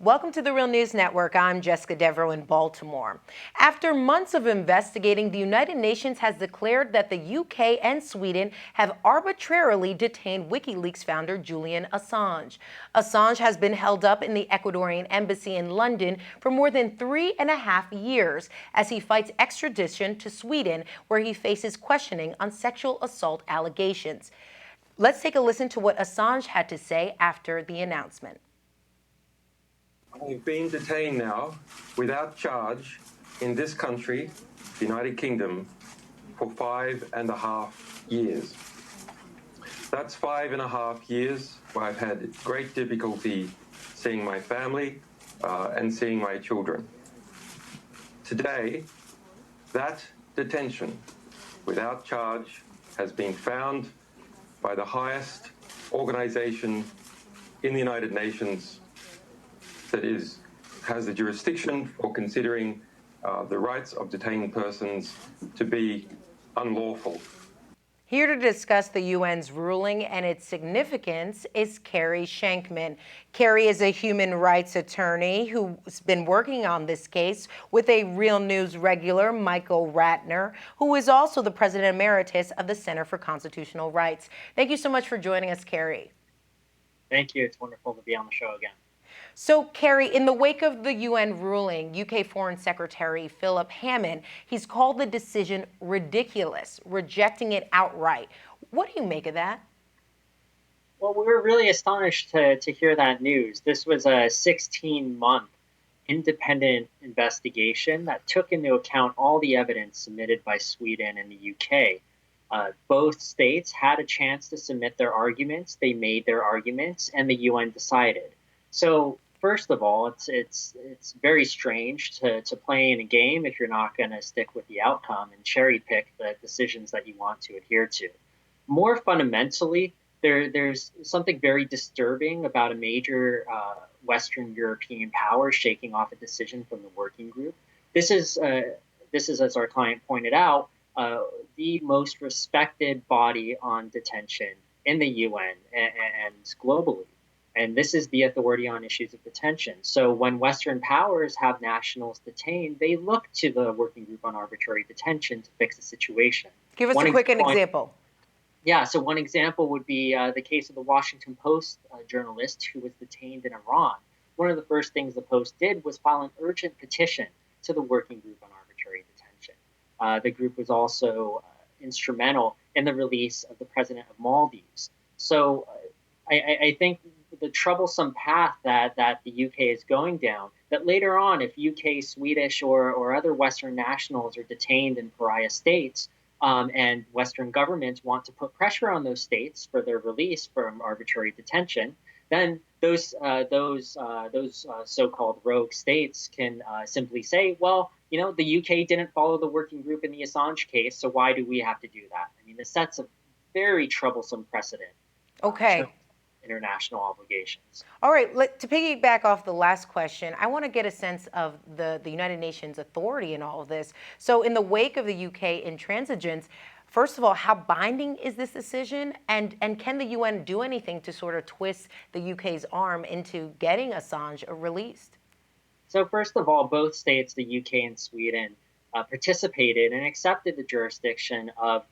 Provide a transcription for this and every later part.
Welcome to the Real News Network. I'm Jessica Devereaux in Baltimore. After months of investigating, the United Nations has declared that the UK and Sweden have arbitrarily detained WikiLeaks founder Julian Assange. Assange has been held up in the Ecuadorian embassy in London for more than 3.5 years as he fights extradition to Sweden, where he faces questioning on sexual assault allegations. Let's take a listen to what Assange had to say after the announcement. I've been detained now without charge in this country, the United Kingdom, for 5.5 years. That's 5.5 years where I've had great difficulty seeing my family and seeing my children. Today, that detention without charge has been found by the highest organization in the United Nations that has the jurisdiction for considering the rights of detained persons to be unlawful. Here to discuss the UN's ruling and its significance is Carey Shenkman. Carey is a human rights attorney who's been working on this case with a Real News regular, Michael Ratner, who is also the president emeritus of the Center for Constitutional Rights. Thank you so much for joining us, Carey. Thank you. It's wonderful to be on the show again. So, Carey, in the wake of the UN ruling, UK Foreign Secretary Philip Hammond, he's called the decision ridiculous, rejecting it outright. What do you make of that? Well, we were really astonished to hear that news. This was a 16-month independent investigation that took into account all the evidence submitted by Sweden and the UK. Both states had a chance to submit their arguments. They made their arguments, and the UN decided. So, first of all, it's very strange to play in a game if you're not going to stick with the outcome and cherry pick the decisions that you want to adhere to. More fundamentally, there's something very disturbing about a major Western European power shaking off a decision from the working group. This is, as our client pointed out, the most respected body on detention in the UN and globally. And this is the authority on issues of detention. So when Western powers have nationals detained, they look to the Working Group on Arbitrary Detention to fix the situation. Give us a quick example. Yeah, so one example would be the case of the Washington Post journalist who was detained in Iran. One of the first things the Post did was file an urgent petition to the Working Group on Arbitrary Detention. The group was also instrumental in the release of the president of Maldives. So I think the troublesome path that the UK is going down, that later on, if UK, Swedish, or other Western nationals are detained in pariah states, and Western governments want to put pressure on those states for their release from arbitrary detention, then those so-called rogue states can simply say, well, the UK didn't follow the working group in the Assange case, so why do we have to do that? I mean, this sets a very troublesome precedent. Okay. International obligations. All right, to piggyback off the last question, I want to get a sense of the United Nations authority in all of this. So in the wake of the UK intransigence, first of all, how binding is this decision? And can the UN do anything to sort of twist the UK's arm into getting Assange released? So first of all, both states, the UK and Sweden, participated and accepted the jurisdiction of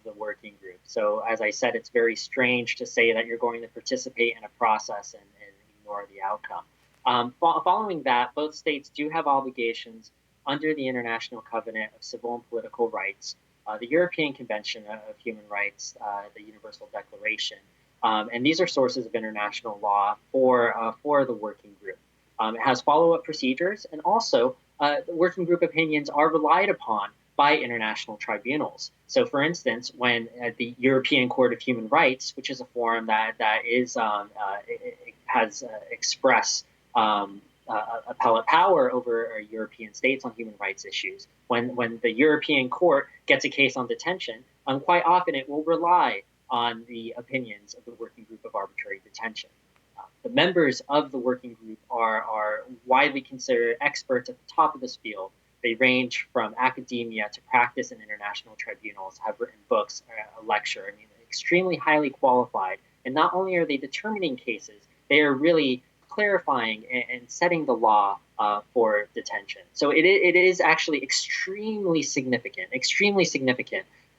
the working group. So as I said, it's very strange to say that you're going to participate in a process and ignore the outcome. Following that, both states do have obligations under the International Covenant of Civil and Political Rights, the European Convention of Human Rights, the Universal Declaration, and these are sources of international law for the working group. It has follow-up procedures, and also the working group opinions are relied upon by international tribunals. So, for instance, when the European Court of Human Rights, which is a forum that has express appellate power over European states on human rights issues, when the European Court gets a case on detention, quite often it will rely on the opinions of the Working Group of Arbitrary Detention. The members of the working group are widely considered experts at the top of this field. They range from academia to practice in international tribunals, have written books, a lecture. I mean, extremely highly qualified. And not only are they determining cases, they are really clarifying and setting the law for detention. So it is actually extremely significant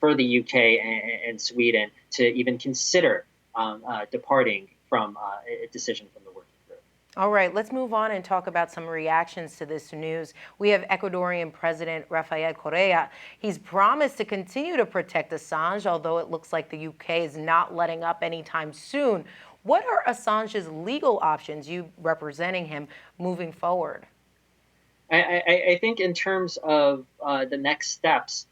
for the UK and Sweden to even consider departing from a decision from the working group. All right, let's move on and talk about some reactions to this news. We have Ecuadorian President Rafael Correa. He's promised to continue to protect Assange, although it looks like the UK is not letting up anytime soon. What are Assange's legal options, you representing him, moving forward? I think in terms of the next steps,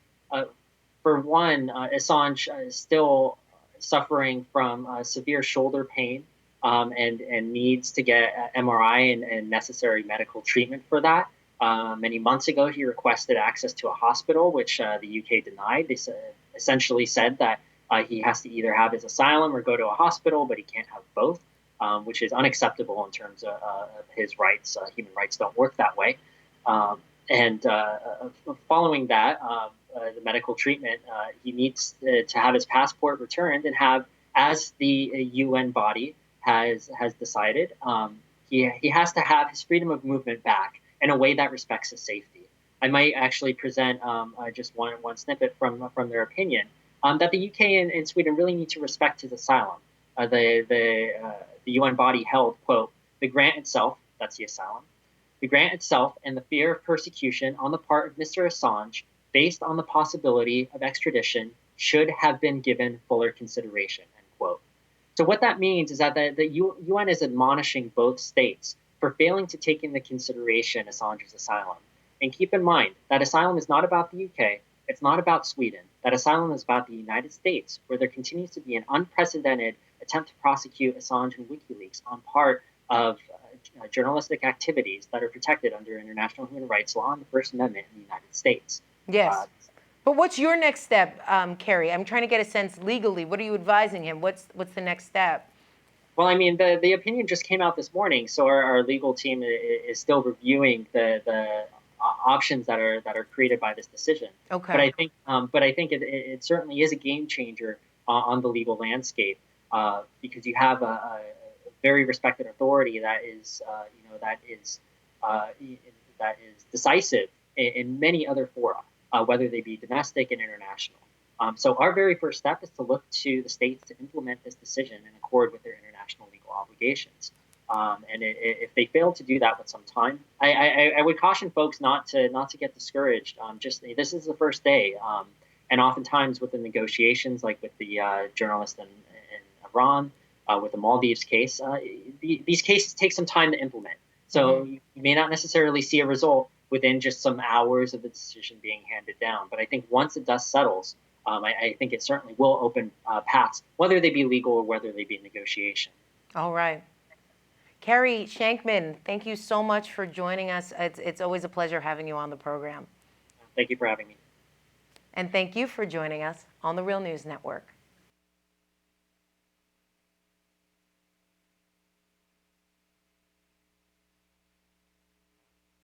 for one, Assange is still suffering from severe shoulder pain and needs to get MRI and necessary medical treatment for that. Many months ago, he requested access to a hospital, which the UK denied. They essentially said that he has to either have his asylum or go to a hospital, but he can't have both, which is unacceptable in terms of his rights. Human rights don't work that way. And following that, the medical treatment, he needs to have his passport returned and have, as the UN body has decided, he has to have his freedom of movement back in a way that respects his safety. I might actually present just one snippet from their opinion that the UK and Sweden really need to respect his asylum. The UN body held, quote, the grant itself, that's the asylum, the grant itself and the fear of persecution on the part of Mr. Assange, based on the possibility of extradition, should have been given fuller consideration, end quote. So what that means is that the UN is admonishing both states for failing to take into consideration Assange's asylum. And keep in mind that asylum is not about the UK, it's not about Sweden. That asylum is about the United States, where there continues to be an unprecedented attempt to prosecute Assange and WikiLeaks on part of journalistic activities that are protected under international human rights law and the First Amendment in the United States. Yes. But what's your next step, Carey? I'm trying to get a sense legally. What are you advising him? What's the next step? Well, I mean, the opinion just came out this morning, so our legal team is still reviewing the options that are created by this decision. Okay. But I think it certainly is a game changer on the legal landscape because you have a very respected authority that is decisive in many other fora, whether they be domestic and international. So our very first step is to look to the states to implement this decision in accord with their international legal obligations. And if they fail to do that with some time, I would caution folks not to get discouraged. This is the first day, and oftentimes with the negotiations, like with the journalist in Iran, with the Maldives case, these cases take some time to implement. So you may not necessarily see a result within just some hours of the decision being handed down. But I think once the dust settles, I think it certainly will open paths, whether they be legal or whether they be negotiation. All right. Carey Shenkman, thank you so much for joining us. It's always a pleasure having you on the program. Thank you for having me. And thank you for joining us on the Real News Network.